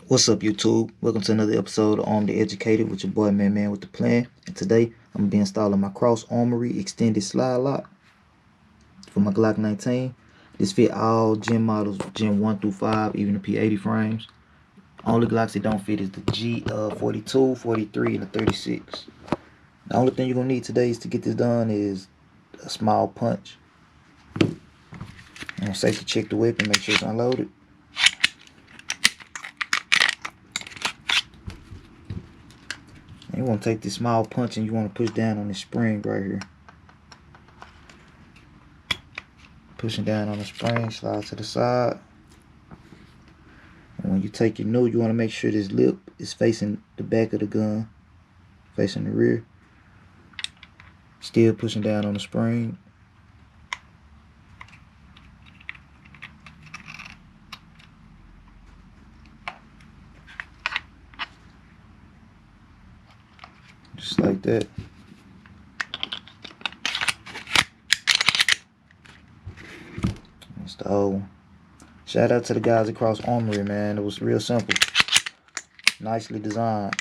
What's up, YouTube? Welcome to another episode of The Educated with your boy Man with the Plan. And today I'm gonna be installing my Cross Armory extended slide lock for my Glock 19. This fit all Gen models, Gen 1 through 5, even the P80 frames. Only Glocks that don't fit is the G42, 43, and the 36. The only thing you're gonna need today is to get this done is a small punch. I'm gonna safety check the weapon, make sure it's unloaded. You want to take this small punch and you want to push down on this spring right here. Pushing down on the spring, slide to the side. And when you take your node, you want to make sure this lip is facing the back of the gun, facing the rear. Still pushing down on the spring. Just like that. That's the old one. Shout out to the guys at Cross Armory, man. It was real simple. Nicely designed.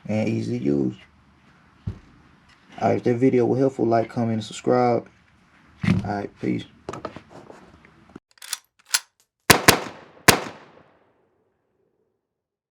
And easy to use. Alright, if that video was helpful, like, comment, and subscribe. Alright, peace.